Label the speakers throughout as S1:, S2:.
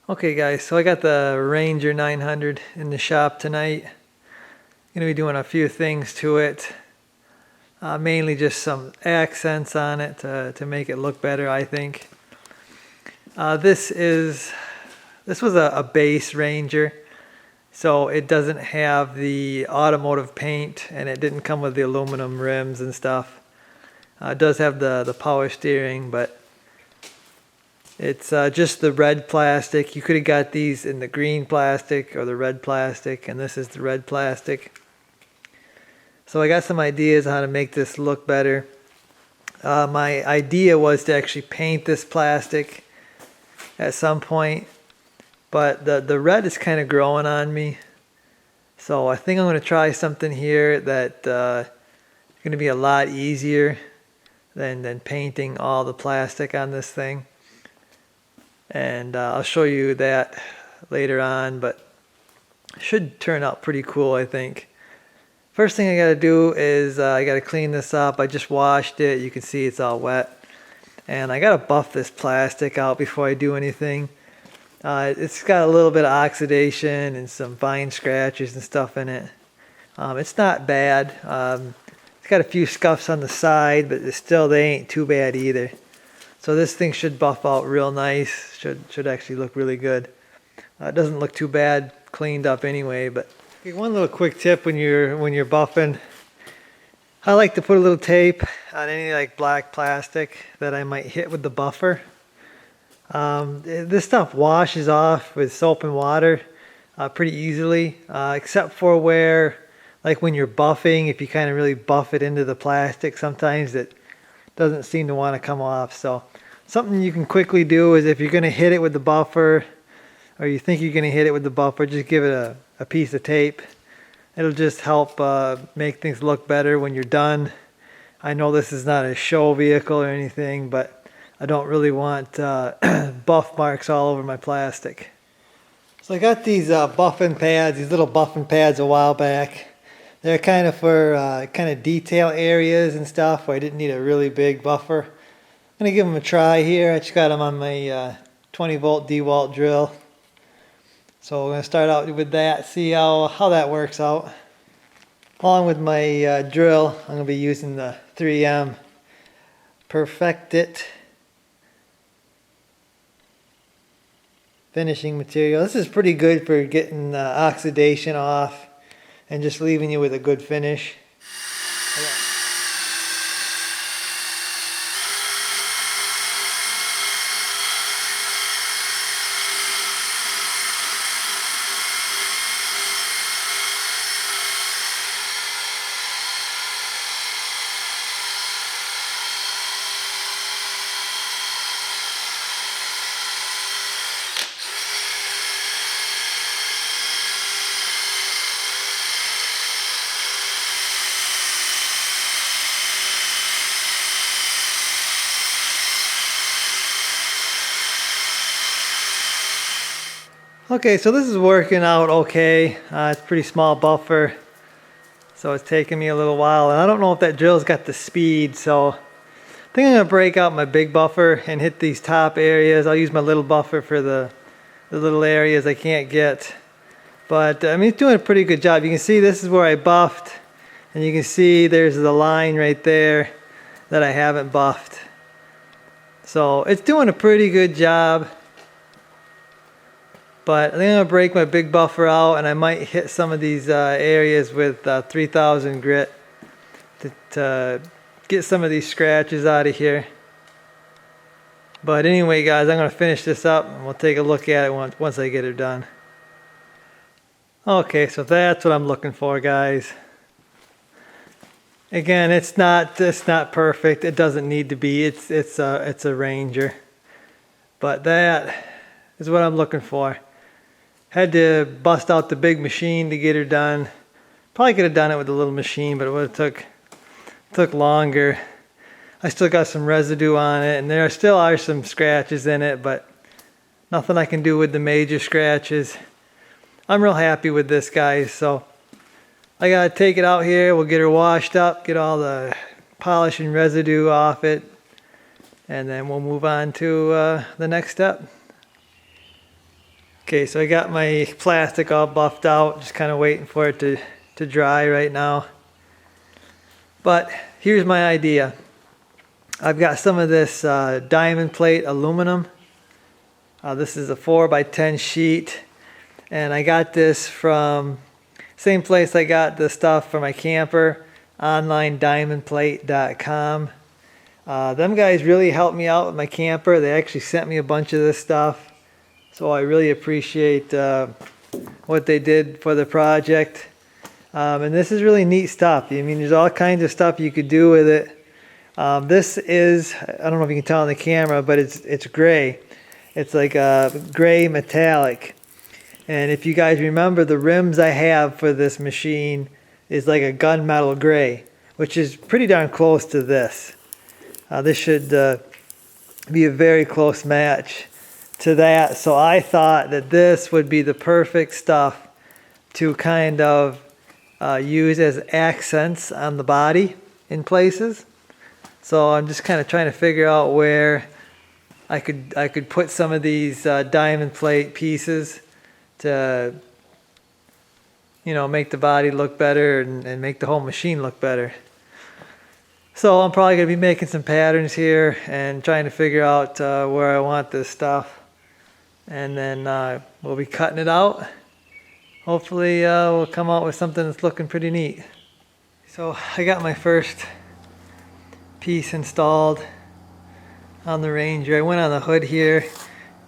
S1: Okay guys, so I got the Ranger 900 in the shop tonight. Gonna be doing a few things to it. Mainly just some accents on it to make it look better, I think. This was a base Ranger, so it doesn't have the automotive paint and it didn't come with the aluminum rims and stuff. It does have the power steering, but it's just the red plastic. You could have got these in the green plastic or the red plastic, and this is the red plastic. So I got some ideas on how to make this look better. My idea was to actually paint this plastic at some point, but the red is kind of growing on me. So I think I'm going to try something here that is going to be a lot easier than painting all the plastic on this thing. And I'll show you that later on, but it should turn out pretty cool, I think. First thing I got to do is I got to clean this up. I just washed it. You can see it's all wet. And I got to buff this plastic out before I do anything. It's got a little bit of oxidation and some fine scratches and stuff in it. It's not bad. It's got a few scuffs on the side, but they ain't too bad either. So this thing should buff out real nice. Should actually look really good. It doesn't look too bad cleaned up anyway. But one little quick tip when you're buffing, I like to put a little tape on any like black plastic that I might hit with the buffer. This stuff washes off with soap and water pretty easily, except for where, like when you're buffing, if you kind of really buff it into the plastic, sometimes it doesn't seem to want to come off. So something you can quickly do is if you're going to hit it with the buffer, or you think you're going to hit it with the buffer, just give it a piece of tape. It'll just help make things look better when you're done. I know this is not a show vehicle or anything, but I don't really want buff marks all over my plastic. So I got these buffing pads, these little buffing pads a while back. They're kind of for kind of detail areas and stuff where I didn't need a really big buffer. I'm going to give them a try here. I just got them on my 20 volt DeWalt drill. So we're going to start out with that, see how that works out. Along with my drill, I'm going to be using the 3M Perfect It finishing material. This is pretty good for getting oxidation off and just leaving you with a good finish. Okay, so this is working out okay. It's a pretty small buffer, so it's taking me a little while. And I don't know if that drill's got the speed, so I think I'm going to break out my big buffer and hit these top areas. I'll use my little buffer for the little areas I can't get. But I mean, it's doing a pretty good job. You can see this is where I buffed, and you can see there's the line right there that I haven't buffed. So it's doing a pretty good job. But I think I'm going to break my big buffer out, and I might hit some of these areas with 3000 grit to get some of these scratches out of here. But anyway guys, I'm going to finish this up and we'll take a look at it once I get it done. Okay, so that's what I'm looking for, guys. Again, it's not perfect. It doesn't need to be. It's a Ranger. But that is what I'm looking for. Had to bust out the big machine to get her done. Probably could have done it with a little machine, but it would have took longer. I still got some residue on it, and there still are some scratches in it, but Nothing I can do with the major scratches. I'm real happy with this, guys. So I gotta take it out here. We'll get her washed up, get all the polish and residue off it, and then we'll move on to the next step. Okay, so I got my plastic all buffed out, just kind of waiting for it to dry right now. But here's my idea. I've got some of this diamond plate aluminum. This is a 4x10 sheet, and I got this from same place I got the stuff for my camper, onlinediamondplate.com. Them guys really helped me out with my camper. They actually sent me a bunch of this stuff, so I really appreciate what they did for the project. And this is really neat stuff. I mean, there's all kinds of stuff you could do with it. This is, I don't know if you can tell on the camera, but it's gray. It's like a gray metallic. And if you guys remember, the rims I have for this machine is like a gunmetal gray, which is pretty darn close to this. This should be a very close match to that. So I thought that this would be the perfect stuff to kind of use as accents on the body in places. So I'm just kind of trying to figure out where I could put some of these diamond plate pieces to, you know, make the body look better and make the whole machine look better. So I'm probably going to be making some patterns here and trying to figure out where I want this stuff. And then we'll be cutting it out. Hopefully we'll come out with something that's looking pretty neat. So I got my first piece installed on the Ranger. I went on the hood here,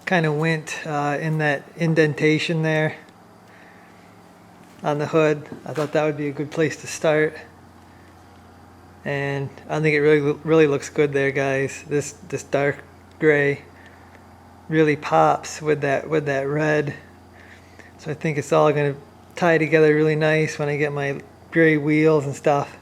S1: kind of went in that indentation there on the hood. I thought that would be a good place to start, and I think it really looks good there, guys. This dark gray really pops with that red, so I think it's all going to tie together really nice when I get my gray wheels and stuff.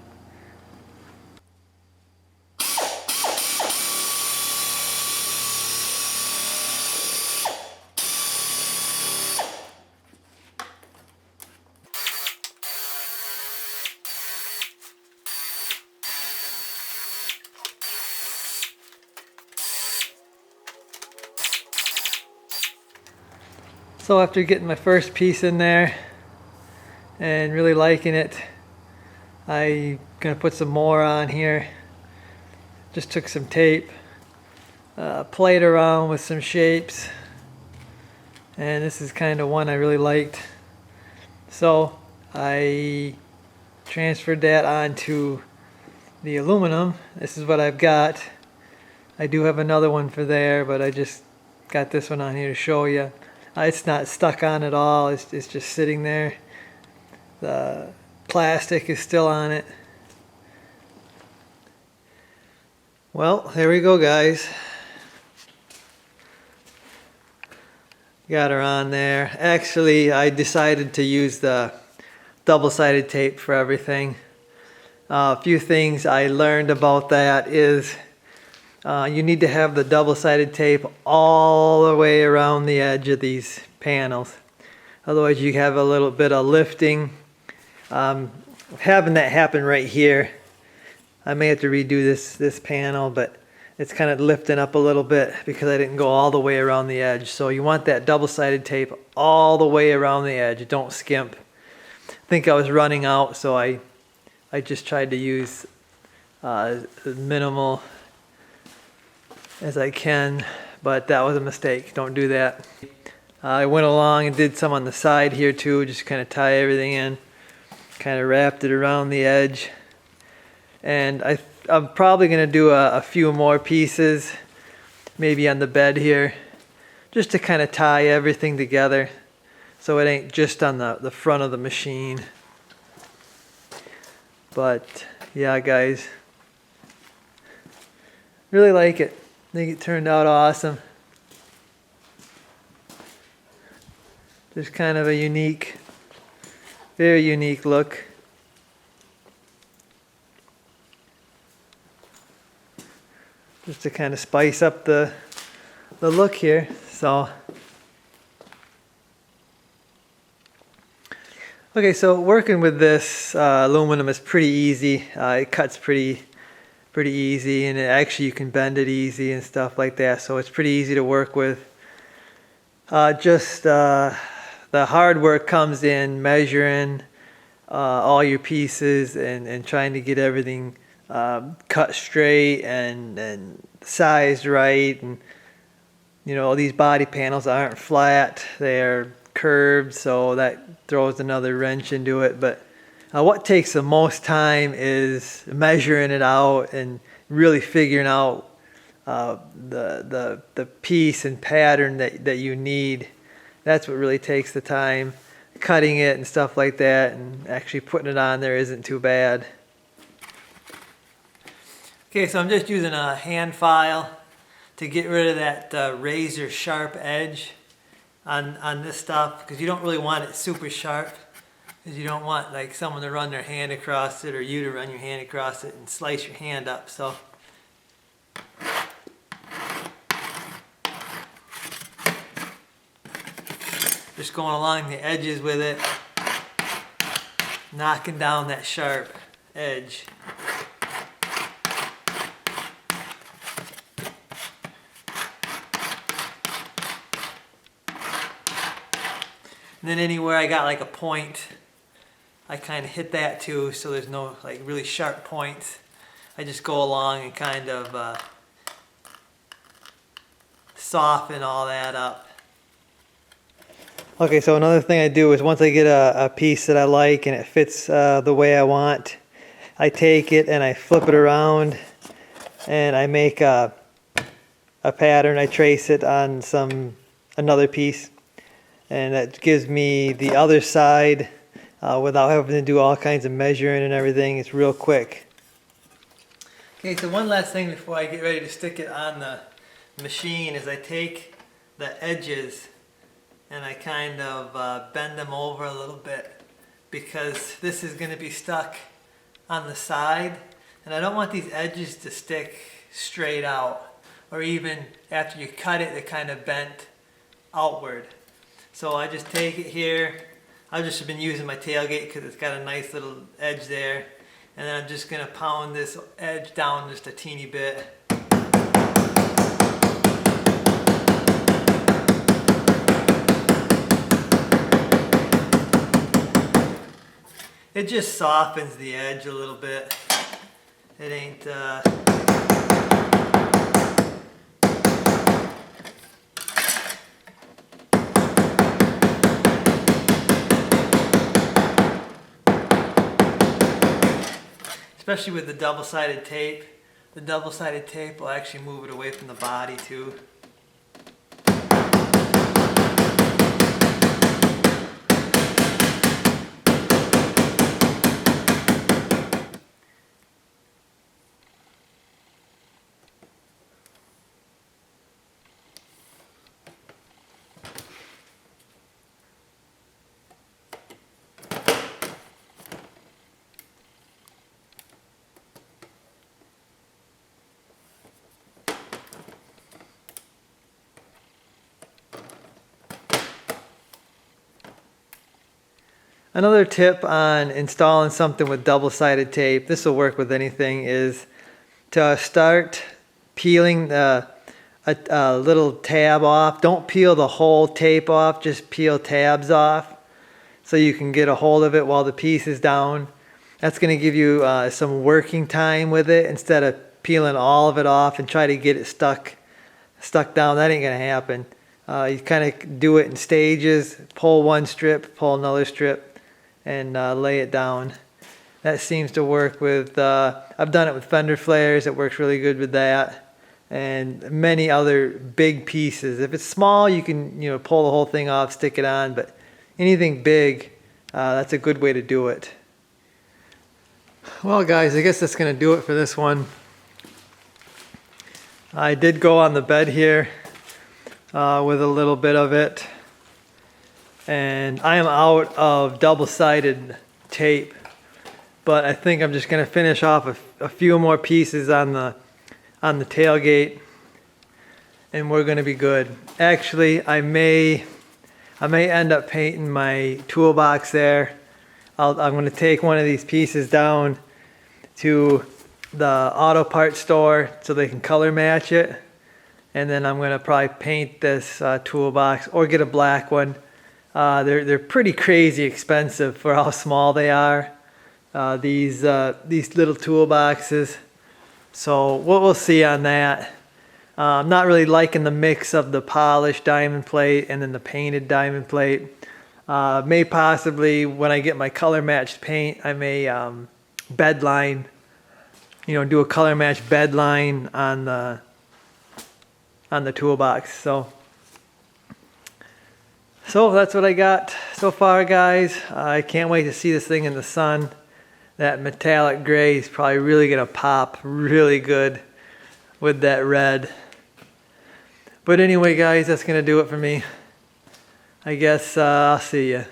S1: So after getting my first piece in there and really liking it, I'm gonna put some more on here. Just took some tape, played around with some shapes, and this is kind of one I really liked. So I transferred that onto the aluminum. This is what I've got. I do have another one for there, but I just got this one on here to show you. It's not stuck on at all. It's just sitting there. The plastic is still on it. Well, there we go, guys. Got her on there. Actually, I decided to use the double-sided tape for everything. A few things I learned about that is you need to have the double-sided tape all the way around the edge of these panels. Otherwise you have a little bit of lifting. Having that happen right here. I may have to redo this panel, but it's kind of lifting up a little bit because I didn't go all the way around the edge. So you want that double-sided tape all the way around the edge. Don't skimp. I think I was running out, so I just tried to use as minimal as I can, but that was a mistake. Don't do that. I went along and did some on the side here too, just kind of tie everything in, kind of wrapped it around the edge. And I'm probably going to do a few more pieces, maybe on the bed here, just to kind of tie everything together so it ain't just on the front of the machine. But yeah, guys, really like it. I think it turned out awesome. Just kind of a unique, very unique look. Just to kind of spice up the look here. So Okay, so working with this aluminum is pretty easy. It cuts pretty easy, and actually you can bend it easy and stuff like that. So it's pretty easy to work with. Just the hard work comes in measuring all your pieces and trying to get everything cut straight and sized right. And you know, these body panels aren't flat; they're curved, so that throws another wrench into it. But what takes the most time is measuring it out and really figuring out the piece and pattern that you need. That's what really takes the time. Cutting it and stuff like that, and actually putting it on there isn't too bad. Okay, so I'm just using a hand file to get rid of that razor sharp edge on this stuff, because you don't really want it super sharp, because you don't want like someone to run their hand across it or you to run your hand across it and slice your hand up. So just going along the edges with it, knocking down that sharp edge. And then anywhere I got like a point, I kind of hit that too, so there's no like really sharp points. I just go along and kind of soften all that up. Okay, so another thing I do is once I get a piece that I like and it fits the way I want, I take it and I flip it around and I make a pattern. I trace it on another piece, and that gives me the other side without having to do all kinds of measuring and everything. It's real quick. Okay, so one last thing before I get ready to stick it on the machine is I take the edges and I kind of bend them over a little bit, because this is going to be stuck on the side, and I don't want these edges to stick straight out, or even after you cut it, they're kind of bent outward. So I just take it here. I've just been using my tailgate because it's got a nice little edge there. And then I'm just going to pound this edge down just a teeny bit. It just softens the edge a little bit. It ain't... Especially with the double-sided tape. The double-sided tape will actually move it away from the body too. Another tip on installing something with double-sided tape, this will work with anything, is to start peeling a little tab off. Don't peel the whole tape off, just peel tabs off so you can get a hold of it while the piece is down. That's going to give you some working time with it instead of peeling all of it off and try to get it stuck down. That ain't going to happen. You kind of do it in stages, pull one strip, pull another strip, and lay it down. That seems to work with, I've done it with fender flares. It works really good with that, and many other big pieces. If it's small, you can pull the whole thing off, stick it on, but anything big, that's a good way to do it. Well guys, I guess that's going to do it for this one. I did go on the bed here with a little bit of it. And I am out of double-sided tape, but I think I'm just going to finish off a few more pieces on the tailgate, and we're going to be good. Actually, I may end up painting my toolbox there I'm going to take one of these pieces down to the auto parts store so they can color match it. And then I'm going to probably paint this toolbox or get a black one. They're pretty crazy expensive for how small they are. These little toolboxes. So we'll see on that. I'm not really liking the mix of the polished diamond plate and then the painted diamond plate. May possibly, when I get my color matched paint, I may bed line, do a color matched bed line on the toolbox. So that's what I got so far, guys. I can't wait to see this thing in the sun. That metallic gray is probably really gonna pop really good with that red. But anyway, guys, that's gonna do it for me. I guess I'll see you.